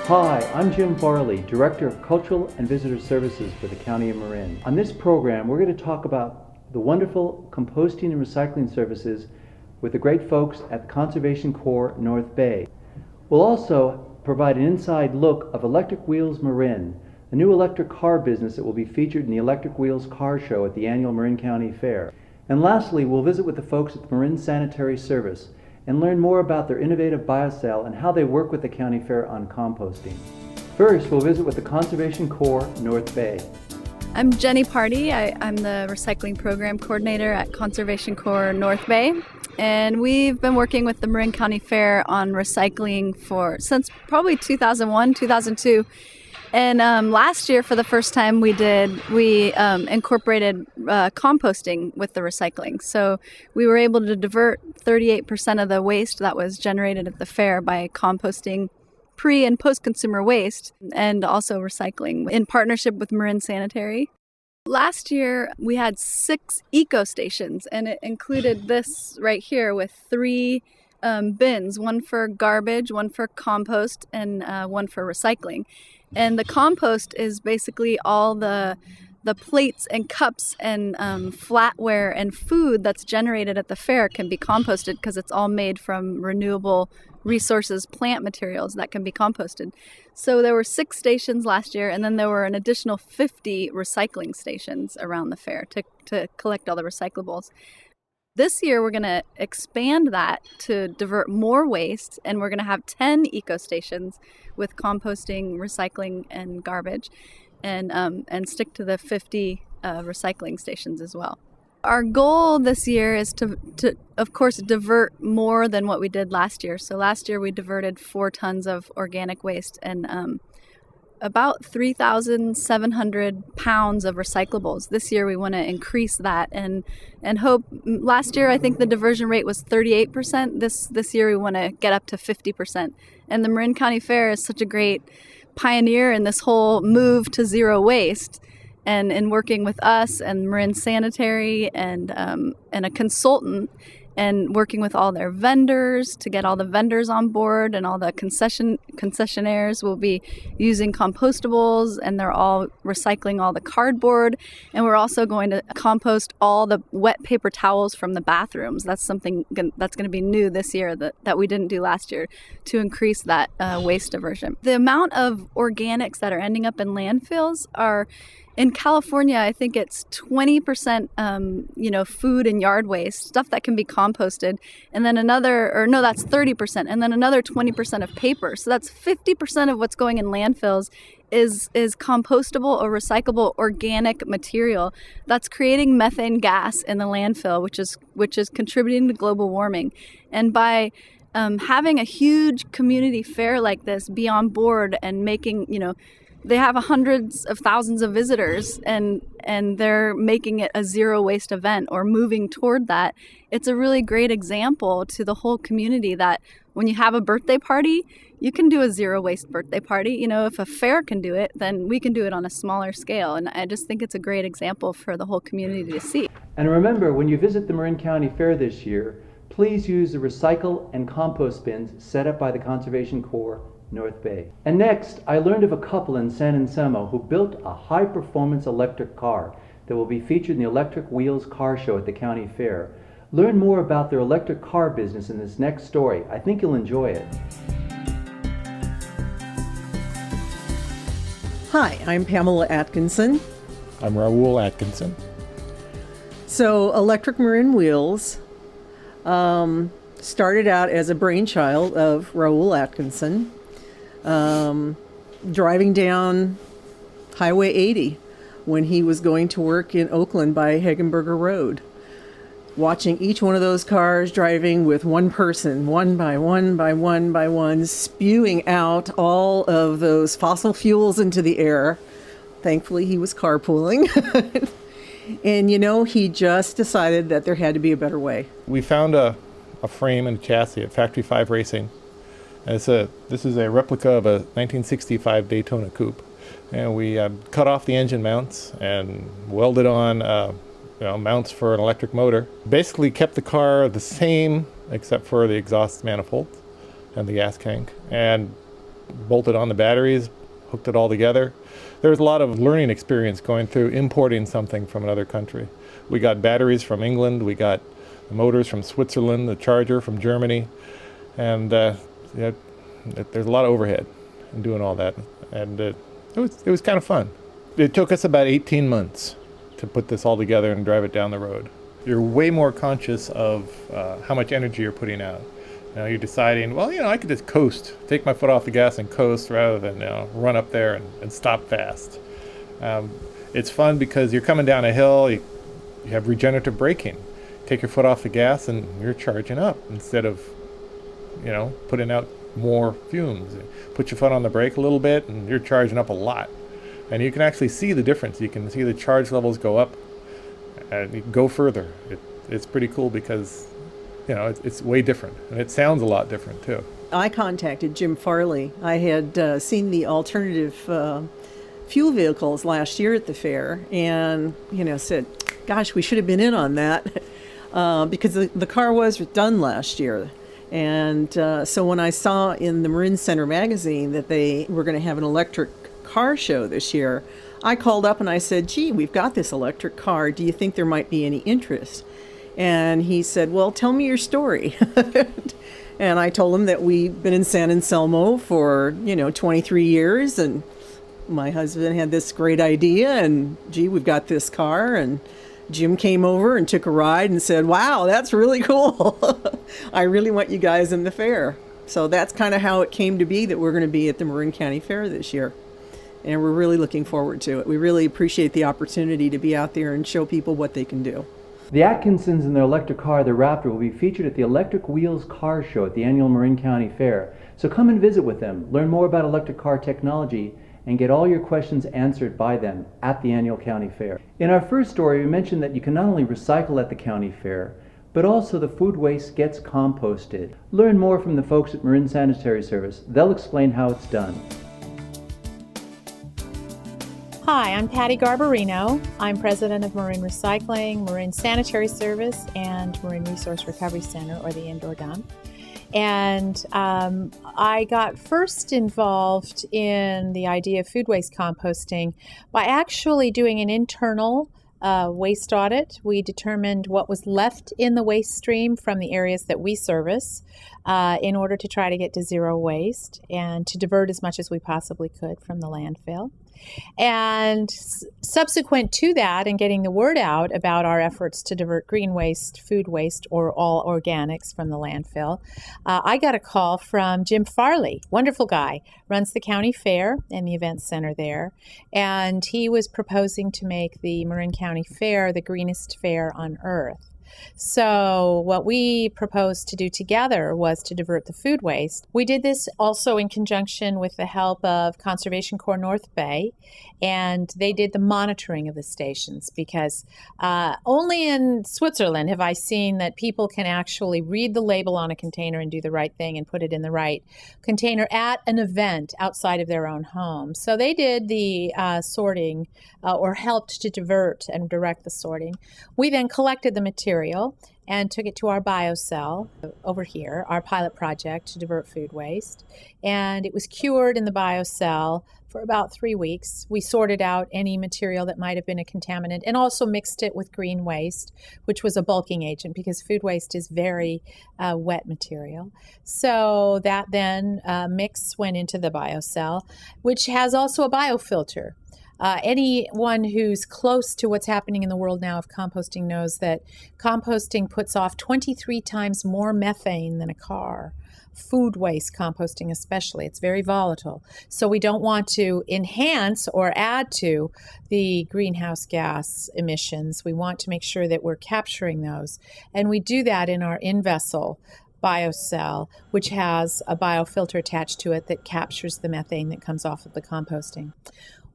Hi, I'm Jim Farley, Director of Cultural and Visitor Services for the County of Marin. On this program, we're going to talk about the wonderful composting and recycling services with the great folks at the Conservation Corps North Bay. We'll also provide an inside look of Electric Wheels Marin, a new electric car business that will be featured in the Electric Wheels Car Show at the annual Marin County Fair. And lastly, we'll visit with the folks at the Marin Sanitary Service and learn more about their innovative biocell and how they work with the County Fair on composting. First, we'll visit with the Conservation Corps North Bay. I'm Jenny Party. I'm the Recycling Program Coordinator at Conservation Corps North Bay. And we've been working with the Marin County Fair on recycling since probably 2001, 2002. And last year, for the first time, we incorporated composting with the recycling. So we were able to divert 38% of the waste that was generated at the fair by composting pre- and post-consumer waste and also recycling in partnership with Marin Sanitary. Last year, we had 6 eco stations, and it included this right here with 3 bins, one for garbage, one for compost, and one for recycling. And the compost is basically all the plates and cups and flatware and food that's generated at the fair can be composted because it's all made from renewable resources, plant materials that can be composted. So there were 6 stations last year, and then there were an additional 50 recycling stations around the fair to collect all the recyclables. This year, we're going to expand that to divert more waste, and we're going to have 10 eco stations with composting, recycling, and garbage, and stick to the 50 recycling stations as well. Our goal this year is to, of course, divert more than what we did last year. So last year, we diverted 4 tons of organic waste and about 3,700 pounds of recyclables. This year we want to increase that and hope. Last year I think the diversion rate was 38%. This year we want to get up to 50%. And the Marin County Fair is such a great pioneer in this whole move to zero waste. And in working with us and Marin Sanitary and a consultant, and working with all their vendors to get all the vendors on board, and all the concessionaires will be using compostables, and they're all recycling all the cardboard. And we're also going to compost all the wet paper towels from the bathrooms. That's something that's going to be new this year that we didn't do last year to increase that waste diversion. The amount of organics that are ending up in landfills are, in California, I think it's 20%, food and yard waste, stuff that can be composted, and then that's 30%, and then another 20% of paper. So that's 50% of what's going in landfills is compostable or recyclable organic material that's creating methane gas in the landfill, which is contributing to global warming. And by having a huge community fair like this be on board and making, they have hundreds of thousands of visitors, and they're making it a zero waste event or moving toward that. It's a really great example to the whole community that when you have a birthday party, you can do a zero waste birthday party. If a fair can do it, then we can do it on a smaller scale. And I just think it's a great example for the whole community to see. And remember, when you visit the Marin County Fair this year, please use the recycle and compost bins set up by the Conservation Corps North Bay. And next, I learned of a couple in San Anselmo who built a high-performance electric car that will be featured in the Electric Wheels Car Show at the County Fair. Learn more about their electric car business in this next story. I think you'll enjoy it. Hi, I'm Pamela Atkinson. I'm Raul Atkinson. So, Electric Marin Wheels started out as a brainchild of Raul Atkinson. Driving down Highway 80 when he was going to work in Oakland by Hagenberger Road. Watching each one of those cars driving with one person, one by one, spewing out all of those fossil fuels into the air. Thankfully, he was carpooling. And, he just decided that there had to be a better way. We found a frame and a chassis at Factory 5 Racing. And this is a replica of a 1965 Daytona Coupe. And we cut off the engine mounts and welded on mounts for an electric motor. Basically kept the car the same except for the exhaust manifold and the gas tank. And bolted on the batteries, hooked it all together. There was a lot of learning experience going through importing something from another country. We got batteries from England, we got the motors from Switzerland, the charger from Germany, and there's a lot of overhead in doing all that, and it was kind of fun. It took us about 18 months to put this all together and drive it down the road. You're way more conscious of how much energy you're putting out. You're deciding, well, I could just coast, take my foot off the gas and coast rather than run up there and stop fast. It's fun because you're coming down a hill, you have regenerative braking. Take your foot off the gas and you're charging up instead of, putting out more fumes. Put your foot on the brake a little bit and you're charging up a lot. And you can actually see the difference. You can see the charge levels go up and you can go further. It's pretty cool because it's way different, and it sounds a lot different too. I contacted Jim Farley. I had seen the alternative fuel vehicles last year at the fair, and said, "Gosh, we should have been in on that," because the car was done last year. And so when I saw in the Marin Center magazine that they were going to have an electric car show this year, I called up and I said, "Gee, we've got this electric car. Do you think there might be any interest?" And he said, "Well, tell me your story." And I told him that we've been in San Anselmo for, 23 years. And my husband had this great idea. And, gee, we've got this car. And Jim came over and took a ride and said, "Wow, that's really cool. I really want you guys in the fair." So that's kind of how it came to be that we're going to be at the Marin County Fair this year. And we're really looking forward to it. We really appreciate the opportunity to be out there and show people what they can do. The Atkinsons and their electric car, the Raptor, will be featured at the Electric Wheels Car Show at the annual Marin County Fair. So come and visit with them, learn more about electric car technology, and get all your questions answered by them at the annual county fair. In our first story, we mentioned that you can not only recycle at the county fair, but also the food waste gets composted. Learn more from the folks at Marin Sanitary Service. They'll explain how it's done. Hi, I'm Patty Garbarino. I'm president of Marin Recycling, Marin Sanitary Service, and Marin Resource Recovery Center, or the indoor dump. And I got first involved in the idea of food waste composting by actually doing an internal waste audit. We determined what was left in the waste stream from the areas that we service in order to try to get to zero waste and to divert as much as we possibly could from the landfill. And subsequent to that, and getting the word out about our efforts to divert green waste, food waste, or all organics from the landfill, I got a call from Jim Farley, wonderful guy, runs the county fair and the event center there. And he was proposing to make the Marin County Fair the greenest fair on earth. So what we proposed to do together was to divert the food waste. We did this also in conjunction with the help of Conservation Corps North Bay, and they did the monitoring of the stations, because only in Switzerland have I seen that people can actually read the label on a container and do the right thing and put it in the right container at an event outside of their own home. So they did the sorting or helped to divert and direct the sorting. We then collected the material and took it to our biocell over here, our pilot project to divert food waste. And it was cured in the biocell for about 3 weeks. We sorted out any material that might have been a contaminant and also mixed it with green waste, which was a bulking agent, because food waste is very wet material. So that then mix went into the biocell, which has also a biofilter. Anyone who's close to what's happening in the world now of composting knows that composting puts off 23 times more methane than a car. Food waste composting especially, it's very volatile. So we don't want to enhance or add to the greenhouse gas emissions. We want to make sure that we're capturing those. And we do that in our in-vessel biocell, which has a biofilter attached to it that captures the methane that comes off of the composting.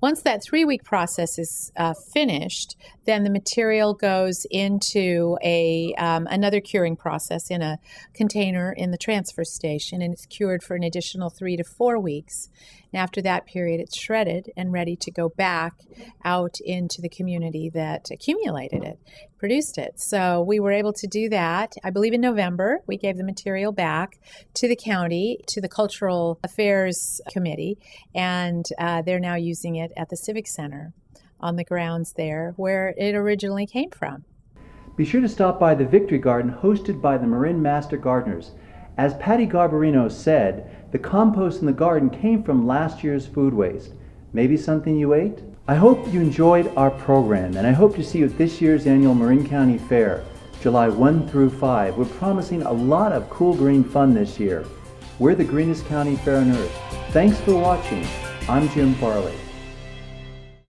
Once that 3-week process is finished, then the material goes into another curing process in a container in the transfer station, and it's cured for an additional 3 to 4 weeks. And after that period, it's shredded and ready to go back out into the community that accumulated it, produced it. So we were able to do that. I believe in November, we gave the material back to the county, to the Cultural Affairs Committee, and they're now using it at the Civic Center on the grounds there where it originally came from. Be sure to stop by the Victory Garden hosted by the Marin Master Gardeners. As Patty Garbarino said, the compost in the garden came from last year's food waste. Maybe something you ate? I hope you enjoyed our program, and I hope to see you at this year's annual Marin County Fair, July 1 through 5. We're promising a lot of cool green fun this year. We're the greenest county fair on earth. Thanks for watching. I'm Jim Farley.